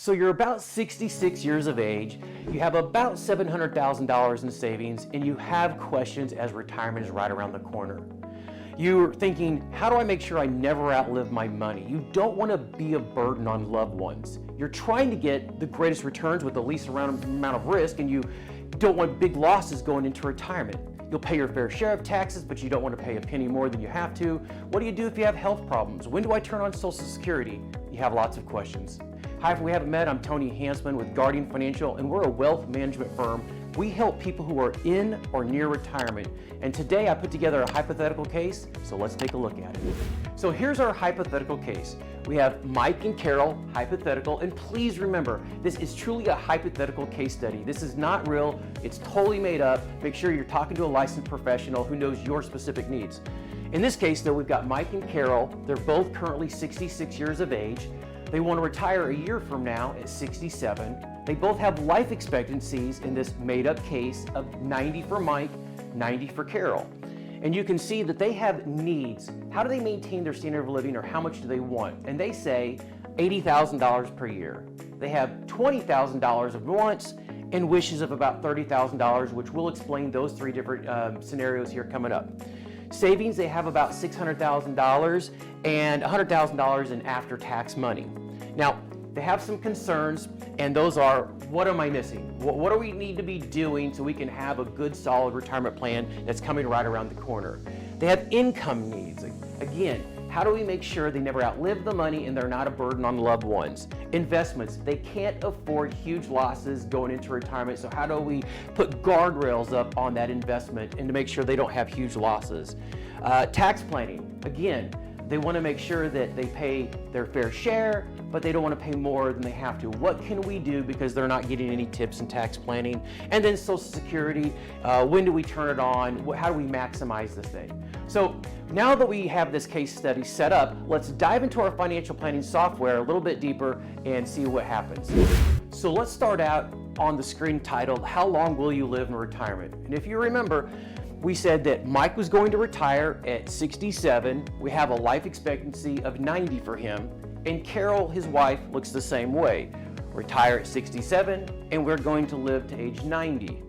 So you're about 66 years of age, you have about $700,000 in savings, and you have questions as retirement is right around the corner. You're thinking, how do I make sure I never outlive my money? You don't want to be a burden on loved ones. You're trying to get the greatest returns with the least amount of risk, and you don't want big losses going into retirement. You'll pay your fair share of taxes, but you don't want to pay a penny more than you have to. What do you do if you have health problems? When do I turn on Social Security? You have lots of questions. Hi, if we haven't met, I'm Tony Hansman with Guardian Financial, and we're a wealth management firm. We help people who are in or near retirement. And today I put together a hypothetical case, so let's take a look at it. So here's our hypothetical case. We have Mike and Carol, hypothetical, and please remember, this is truly a hypothetical case study. This is not real, it's totally made up. Make sure you're talking to a licensed professional who knows your specific needs. In this case though, we've got Mike and Carol. They're both currently 66 years of age. They want to retire a year from now at 67. They both have life expectancies in this made-up case of 90 for Mike, 90 for Carol. And you can see that they have needs. How do they maintain their standard of living, or how much do they want? And they say $80,000 per year. They have $20,000 of wants and wishes of about $30,000, which we'll explain those three different scenarios here coming up. Savings, they have about $600,000 and $100,000 in after-tax money. Now, they have some concerns, and those are, what am I missing? What do we need to be doing so we can have a good, solid retirement plan that's coming right around the corner? They have income needs. Again, how do we make sure they never outlive the money and they're not a burden on loved ones? Investments, they can't afford huge losses going into retirement, so how do we put guardrails up on that investment and to make sure they don't have huge losses? Tax planning, again, they want to make sure that they pay their fair share, but they don't want to pay more than they have to. What can we do because they're not getting any tips in tax planning? And then Social Security, when do we turn it on? How do we maximize this thing? So now that we have this case study set up, let's dive into our financial planning software a little bit deeper and see what happens. So let's start out on the screen titled, How Long Will You Live in Retirement? And if you remember, we said that Mike was going to retire at 67. We have a life expectancy of 90 for him. And Carol, his wife, looks the same way. Retire at 67, and we're going to live to age 90.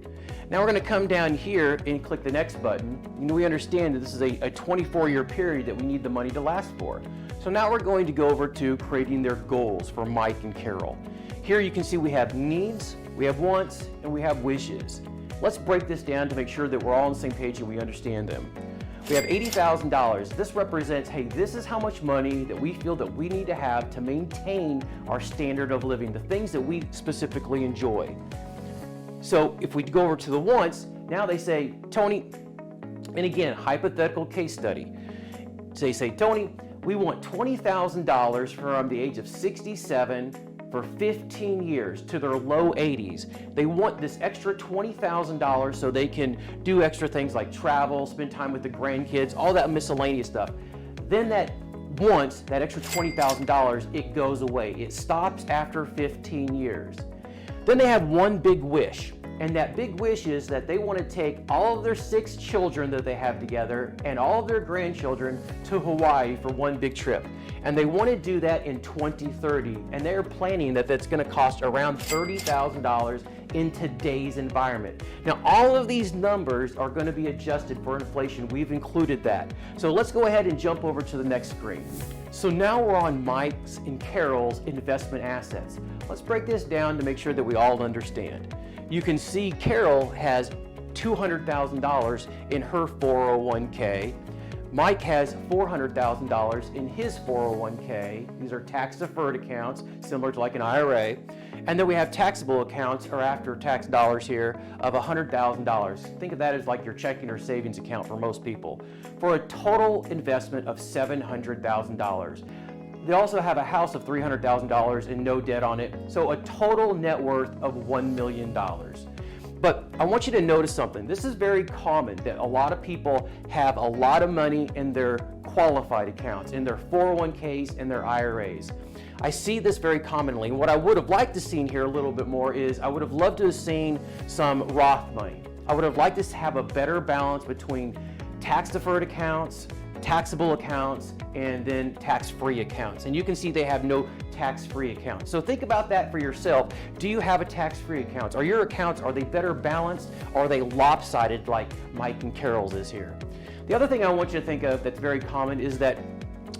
Now we're going to come down here and click the next button. And we understand that this is a 24-year period that we need the money to last for. So now we're going to go over to creating their goals for Mike and Carol. Here you can see we have needs, we have wants, and we have wishes. Let's break this down to make sure that we're all on the same page and we understand them. We have $80,000. This represents, hey, this is how much money that we feel that we need to have to maintain our standard of living, the things that we specifically enjoy. So if we go over to the wants, now they say, Tony, and again, hypothetical case study. They say, Tony, we want $20,000 from the age of 67 for 15 years to their low 80s. They want this extra $20,000 so they can do extra things like travel, spend time with the grandkids, all that miscellaneous stuff. Then that extra $20,000, it goes away. It stops after 15 years. Then they have one big wish. And that big wish is that they want to take all of their 6 children that they have together and all of their grandchildren to Hawaii for one big trip. And they want to do that in 2030. And they're planning that that's going to cost around $30,000 in today's environment. Now, all of these numbers are going to be adjusted for inflation. We've included that. So let's go ahead and jump over to the next screen. So now we're on Mike's and Carol's investment assets. Let's break this down to make sure that we all understand. You can see Carol has $200,000 in her 401k. Mike has $400,000 in his 401k. These are tax-deferred accounts, similar to like an IRA. And then we have taxable accounts, or after-tax dollars here, of $100,000. Think of that as like your checking or savings account for most people, for a total investment of $700,000. They also have a house of $300,000 and no debt on it, so a total net worth of $1 million. But I want you to notice something. This is very common that a lot of people have a lot of money in their qualified accounts, in their 401ks and their IRAs. I see this very commonly, and what I would have liked to see here a little bit more is I would have loved to have seen some Roth money. I would have liked to have a better balance between tax-deferred accounts, taxable accounts, and then tax-free accounts. And you can see they have no tax-free accounts. So think about that for yourself. Do you have a tax-free account? Are your accounts, are they better balanced, or are they lopsided like Mike and Carol's is here? The other thing I want you to think of that's very common is that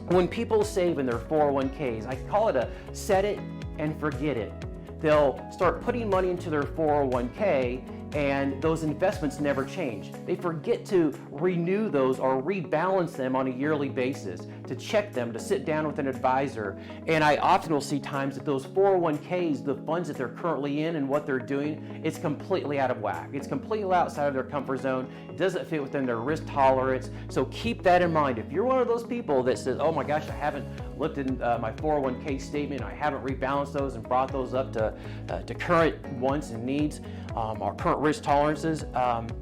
when people save in their 401ks, I call it a set it and forget it. They'll start putting money into their 401k and those investments never change. They forget to renew those or rebalance them on a yearly basis, to check them, to sit down with an advisor. And I often will see times that those 401ks, the funds that they're currently in and what they're doing, it's completely out of whack. It's completely outside of their comfort zone. It doesn't fit within their risk tolerance. So keep that in mind. If you're one of those people that says, oh my gosh, I haven't looked in my 401k statement, I haven't rebalanced those and brought those up to current wants and needs, our current risk tolerances,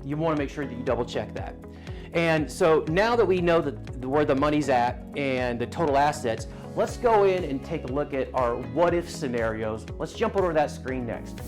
you want to make sure that you double check that. And so now that we know where the money's at and the total assets, let's go in and take a look at our what if scenarios. Let's jump over that screen next.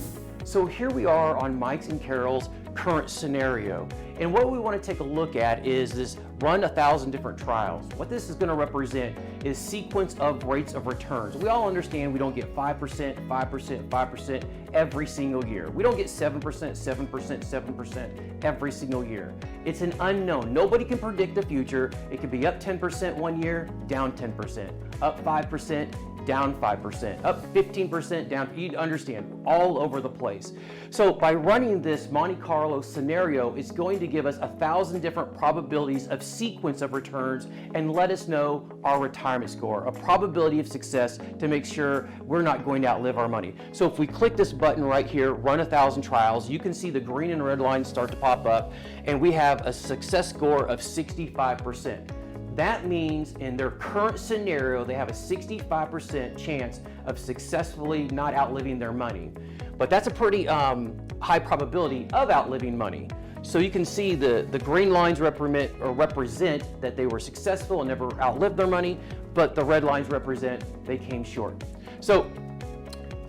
So here we are on Mike's and Carol's current scenario. And what we want to take a look at is this run 1,000 different trials. What this is going to represent is sequence of rates of returns. We all understand we don't get 5%, 5%, 5% every single year. We don't get 7%, 7%, 7% every single year. It's an unknown. Nobody can predict the future. It could be up 10% one year, down 10%, up 5%, down 5%, up 15%, down, you understand, all over the place. So by running this Monte Carlo scenario, it's going to give us 1,000 different probabilities of sequence of returns and let us know our retirement score, a probability of success to make sure we're not going to outlive our money. So if we click this button right here, run 1,000 trials, you can see the green and red lines start to pop up, and we have a success score of 65%. That means in their current scenario, they have a 65% chance of successfully not outliving their money. But that's a pretty high probability of outliving money. So you can see the green lines represent that they were successful and never outlived their money, but the red lines represent they came short. So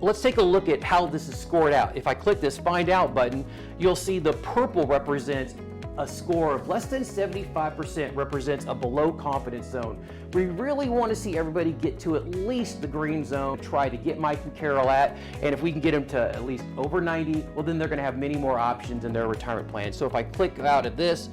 let's take a look at how this is scored out. If I click this Find Out button, you'll see the purple represents a score of less than 75% represents a below confidence zone. We really want to see everybody get to at least the green zone, try to get Mike and Carol at, and if we can get them to at least over 90, well then they're going to have many more options in their retirement plan. So if I click out of this,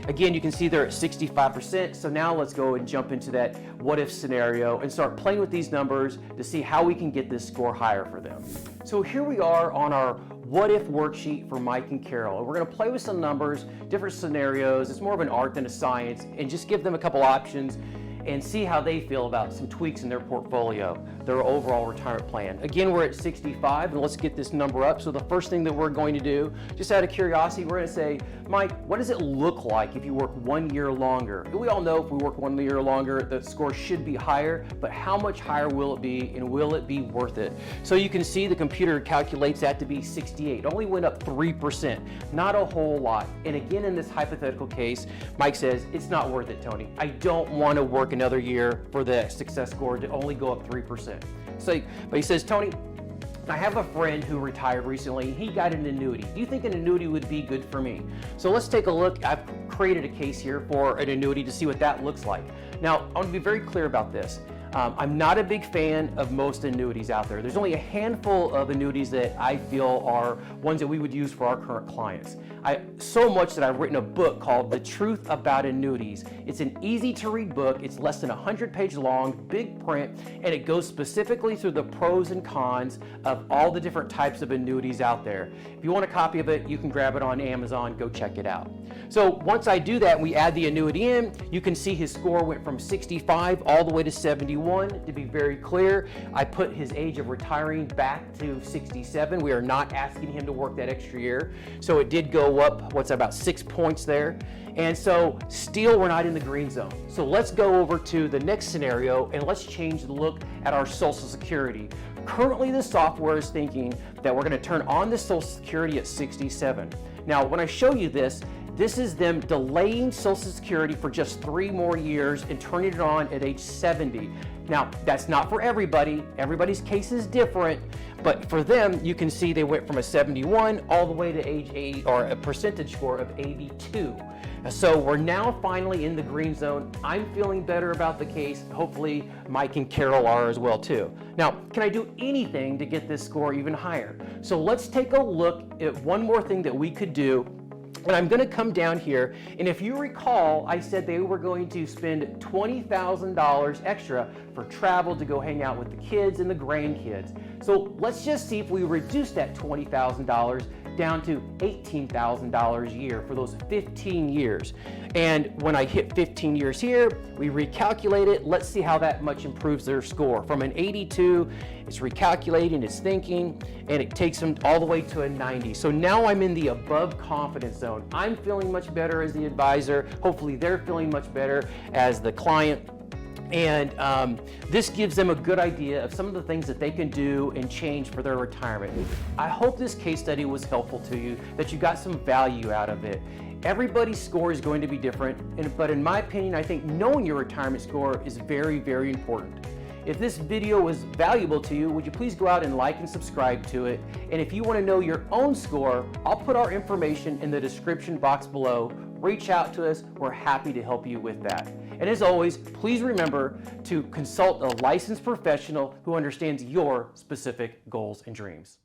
again, you can see they're at 65%. So now let's go and jump into that what if scenario and start playing with these numbers to see how we can get this score higher for them. So here we are on our what if worksheet for Mike and Carol. We're going to play with some numbers, different scenarios. It's more of an art than a science, and just give them a couple options and see how they feel about some tweaks in their portfolio, their overall retirement plan. Again, we're at 65, and let's get this number up. So the first thing that we're going to do, just out of curiosity, we're going to say, Mike, what does it look like if you work 1 year longer? We all know if we work 1 year longer, the score should be higher, but how much higher will it be, and will it be worth it? So you can see the computer calculates that to be 68. It only went up 3%, not a whole lot. And again, in this hypothetical case, Mike says, it's not worth it, Tony. I don't want to work another year for the success score to only go up 3%. So, but he says, Tony, I have a friend who retired recently. He got an annuity. Do you think an annuity would be good for me? So let's take a look. I've created a case here for an annuity to see what that looks like. Now, I want to be very clear about this. I'm not a big fan of most annuities out there. There's only a handful of annuities that I feel are ones that we would use for our current clients. So much that I've written a book called The Truth About Annuities. It's an easy to read book. It's less than 100 pages long, big print, and it goes specifically through the pros and cons of all the different types of annuities out there. If you want a copy of it, you can grab it on Amazon, go check it out. So once I do that, we add the annuity in, you can see his score went from 65 all the way to 71. To be very clear, I put his age of retiring back to 67. We are not asking him to work that extra year. So it did go up, what's that, about 6 points there. And so still we're not in the green zone. So let's go over to the next scenario and let's change the look at our Social Security. Currently the software is thinking that we're going to turn on the Social Security at 67. Now when I show you this is them delaying Social Security for just 3 more years and turning it on at age 70. Now, that's not for everybody. Everybody's case is different, but for them, you can see they went from a 71 all the way to age 80, or a percentage score of 82. So we're now finally in the green zone. I'm feeling better about the case. Hopefully Mike and Carol are as well too. Now, can I do anything to get this score even higher? So let's take a look at one more thing that we could do. And I'm going to come down here, and if you recall, I said they were going to spend $20,000 extra for travel to go hang out with the kids and the grandkids. So let's just see if we reduce that $20,000 down to $18,000 a year for those 15 years. And when I hit 15 years here, we recalculate it. Let's see how that much improves their score. From an 82, it's recalculating, it's thinking, and it takes them all the way to a 90. So now I'm in the above confidence zone. I'm feeling much better as the advisor. Hopefully they're feeling much better as the client. And this gives them a good idea of some of the things that they can do and change for their retirement. I hope this case study was helpful to you, that you got some value out of it. Everybody's score is going to be different, but in my opinion, I think knowing your retirement score is very, very important. If this video was valuable to you, would you please go out and like and subscribe to it? And if you want to know your own score, I'll put our information in the description box below. Reach out to us. We're happy to help you with that. And as always, please remember to consult a licensed professional who understands your specific goals and dreams.